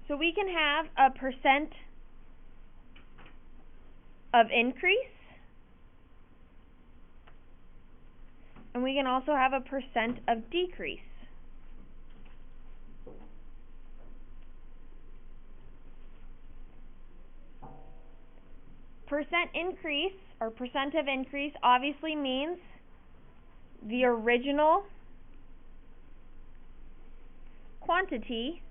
So we can have a percent of increase, and we can also have a percent of decrease. Percent increase, or percent of increase, obviously means the original quantity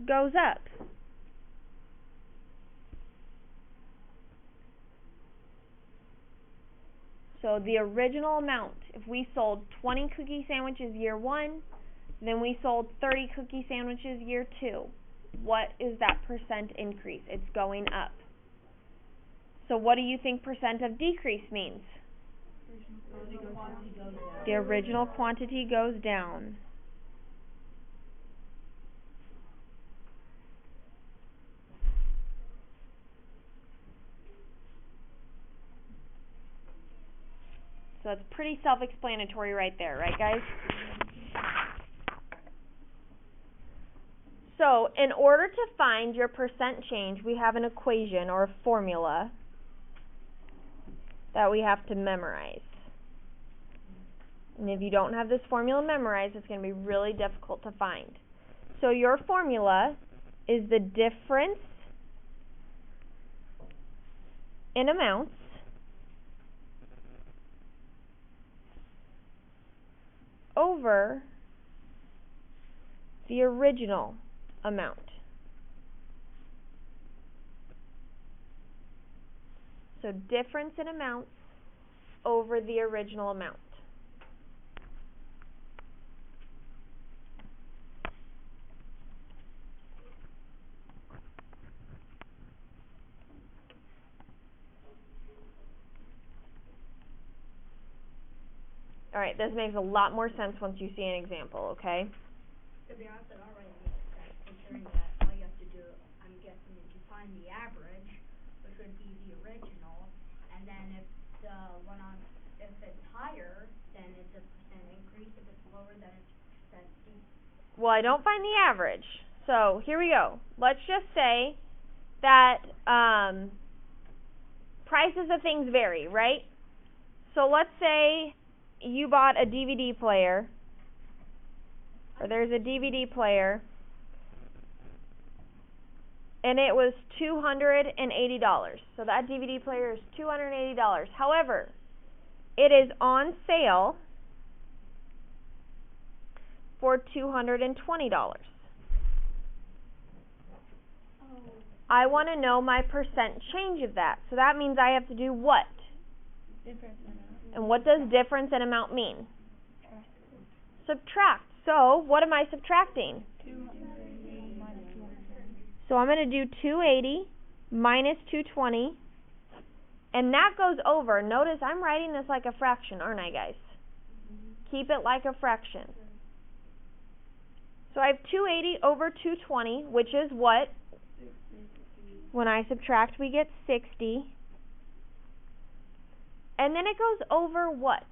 goes up. So the original amount, if we sold 20 cookie sandwiches year 1, then we sold 30 cookie sandwiches year 2. What is that percent increase? It's going up. So what do you think percent of decrease means? The original quantity goes down. So it's pretty self-explanatory right there, right guys? So in order to find your percent change, we have an equation or a formula that we have to memorize. And if you don't have this formula memorized, it's going to be really difficult to find. So your formula is the difference in amounts over the original amount. So difference in amounts over the original amount. Alright, this makes a lot more sense once you see an example, okay? To be honest, it already makes sense, considering that all you have to do, I'm guessing, is you find the average, which would be the original, and then if it's higher, then it's a percent increase, if it's lower, then it's percent decrease. Well, I don't find the average. So, here we go. Let's just say that prices of things vary, right? So, let's say you bought a DVD player, or there's a DVD player, and it was $280. So that DVD player is $280. However, it is on sale for $220. I want to know my percent change of that. So that means I have to do what? And what does difference in amount mean? Subtract. So, what am I subtracting? 280 minus 220. So I'm going to do 280 minus 220. And that goes over. Notice I'm writing this like a fraction, aren't I, guys? Keep it like a fraction. So I have 280 over 220, which is what? When I subtract, we get 60. And then it goes over what?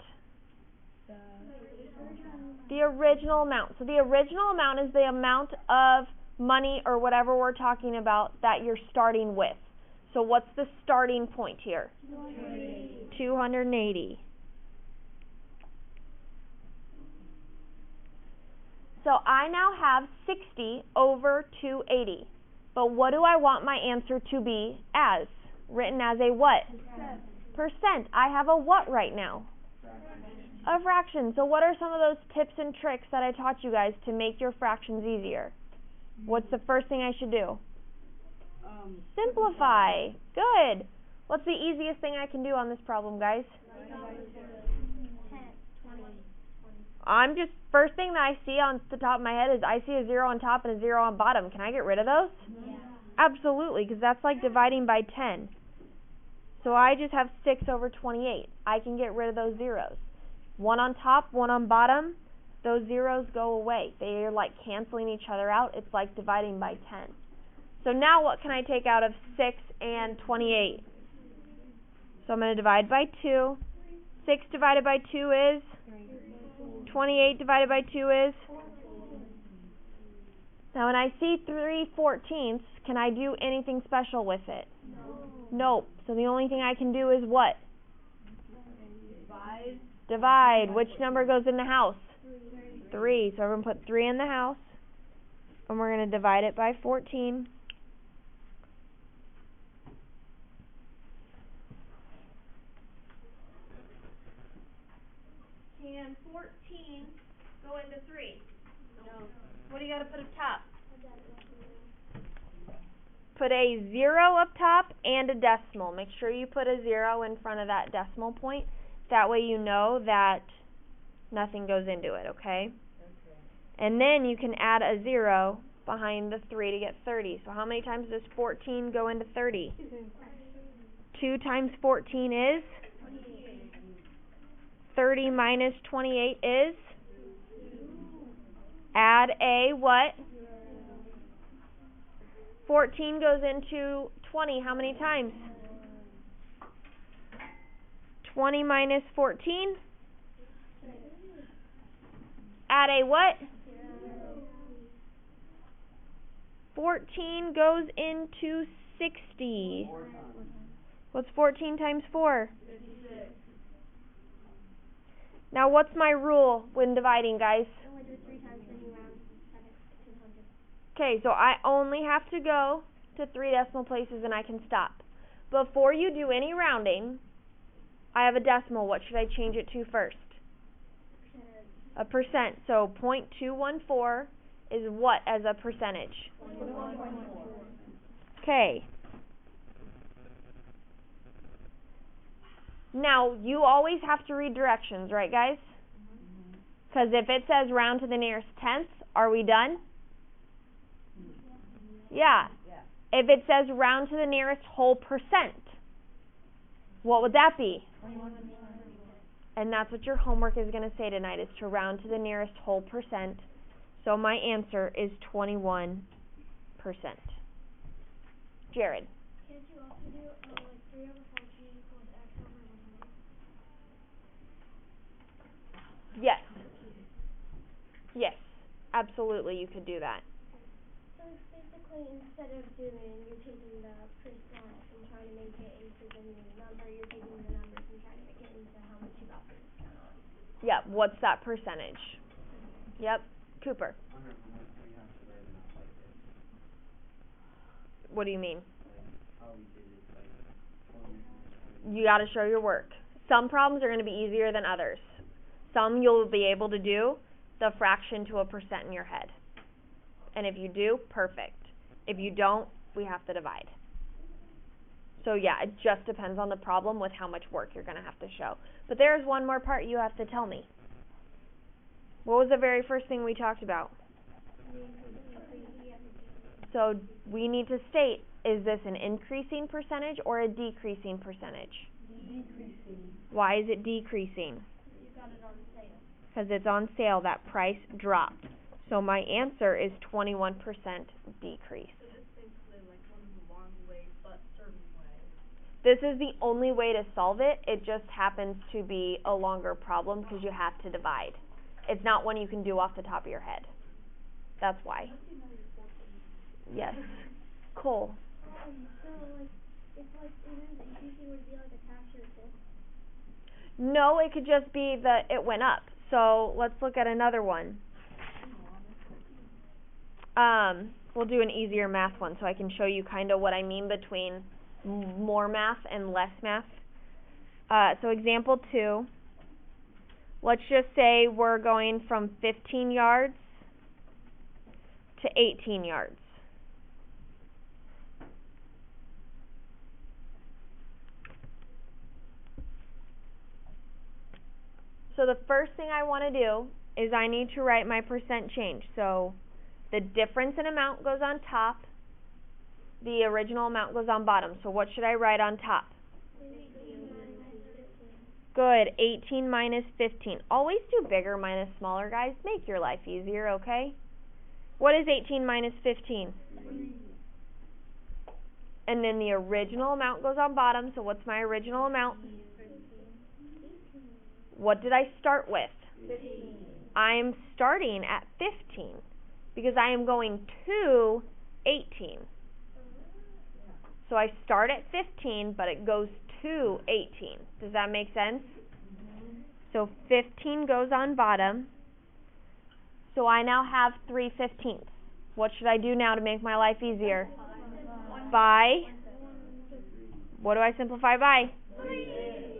The original amount. So the original amount is the amount of money or whatever we're talking about that you're starting with. So what's the starting point here? 280. So I now have 60 over 280. But what do I want my answer to be as? Written as a what? Percent. I have a what right now? A fraction. So what are some of those tips and tricks that I taught you guys to make your fractions easier? What's the first thing I should do? Simplify. Good. What's the easiest thing I can do on this problem, guys? I'm just, first thing that I see on the top of my head is I see a 0 on top and a 0 on bottom. Can I get rid of those? Yeah. Absolutely, because that's like dividing by 10. So I just have 6 over 28. I can get rid of those zeros. 1 on top, 1 on bottom, those zeros go away. They're like canceling each other out. It's like dividing by 10. So now what can I take out of 6 and 28? So I'm going to divide by 2. 6 divided by 2 is? 28 divided by 2 is? Now when I see 3/14, can I do anything special with it? No. Nope. So the only thing I can do is what? Divide. Which number goes in the house? 3. So we're going to put 3 in the house. And we're going to divide it by 14. Can 14 go into 3? No. What do you got to put up top? Put a 0 up top and a decimal. Make sure you put a 0 in front of that decimal point. That way you know that nothing goes into it, okay? And then you can add a 0 behind the 3 to get 30. So how many times does 14 go into 30? 2 times 14 is? 30 minus 28 is? Add a what? 14 goes into 20 how many times? 20 minus 14? Add a what? 14 goes into 60. What's 14 times 4? 56. Now what's my rule when dividing, guys? Only do 3 times, then you round 200. Okay, so I only have to go to 3 decimal places and I can stop. Before you do any rounding, I have a decimal. What should I change it to first? A percent. So 0.214 is what as a percentage? 21.4. Okay. Now, you always have to read directions, right, guys? Because if it says round to the nearest tenth, are we done? Yeah. If it says round to the nearest whole percent, what would that be? 21%. And that's what your homework is going to say tonight, is to round to the nearest whole percent. So my answer is 21%. Jared. Can't you also do like 3 over 14 equals x over 100? Yes. Yes, absolutely you could do that. So basically, instead of you're taking the percent and trying to make it into the new number, you're taking the numbers and trying to make it into how much you got the percent on. Yep, what's that percentage? Yep, Cooper. What do you mean? You got to show your work. Some problems are going to be easier than others. Some you'll be able to do the fraction to a percent in your head. And if you do, perfect. If you don't, we have to divide. So yeah, it just depends on the problem with how much work you're going to have to show. But there's one more part you have to tell me. What was the very first thing we talked about? So we need to state, is this an increasing percentage or a decreasing percentage? Decreasing. Why is it decreasing? You got it on sale. Because it's on sale, that price dropped. So my answer is 21% decrease. So this is basically like one of the long ways, but certain ways. This is the only way to solve it. It just happens to be a longer problem because you have to divide. It's not one you can do off the top of your head. That's why. Yes. Cole. So like, if like isn't decreasing would be like a tax or a tip? No, it could just be that it went up. So let's look at another one. We'll do an easier math one so I can show you kind of what I mean between more math and less math. So example 2. Let's just say we're going from 15 yards to 18 yards. So the first thing I want to do is I need to write my percent change. So the difference in amount goes on top, the original amount goes on bottom. So what should I write on top? 18 minus 15. Good, 18 minus 15. Always do bigger minus smaller, guys. Make your life easier, okay? What is 18 minus 15? 3. And then the original amount goes on bottom. So what's my original amount? 18. What did I start with? 15. I'm starting at 15. because I am going to 18. So I start at 15, but it goes to 18. Does that make sense? So 15 goes on bottom. So I now have 3/15. What should I do now to make my life easier? By, what do I simplify by?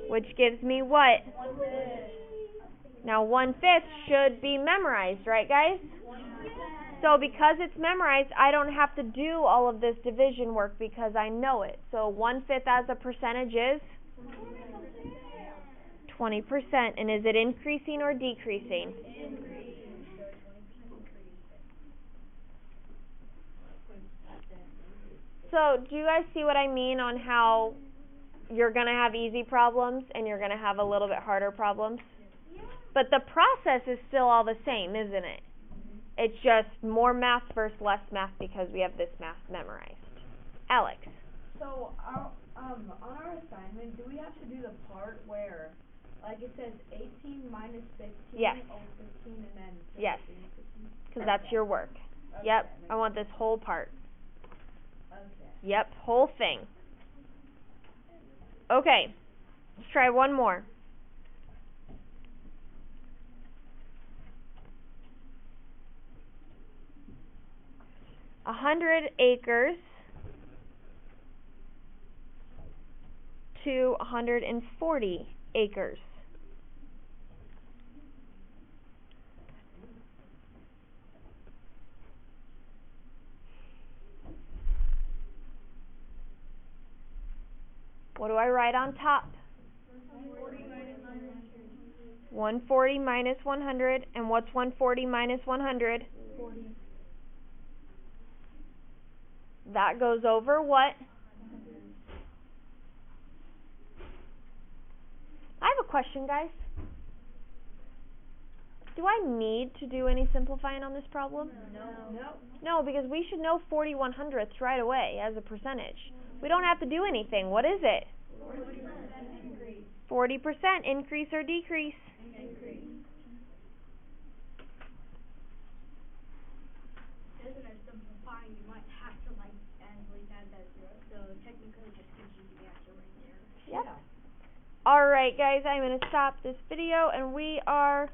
Which gives me what? Now 1/5 should be memorized, right guys? So because it's memorized, I don't have to do all of this division work because I know it. So 1/5 as a percentage is 20%. And is it increasing or decreasing? So do you guys see what I mean on how you're going to have easy problems and you're going to have a little bit harder problems? But the process is still all the same, isn't it? It's just more math versus less math because we have this math memorized. Alex. So, on our assignment, do we have to do the part where, like it says 18 minus 15 Yes. over 15 and then 15? Yes. Because that's your work. Okay. Yep. I want this whole part. Okay. Yep. Whole thing. Okay. Let's try one more. 100 acres to 140 acres. What do I write on top? 140 minus 100. And what's 140 minus 100? 40. That goes over what? I have a question, guys. Do I need to do any simplifying on this problem? No. No, because we should know 40/100ths right away as a percentage. We don't have to do anything. What is it? 40% increase or decrease? Isn't it simplifying? You might have to at least add that zero. So technically, just gives you the answer right there. Yep. Alright guys, I'm going to stop this video and we are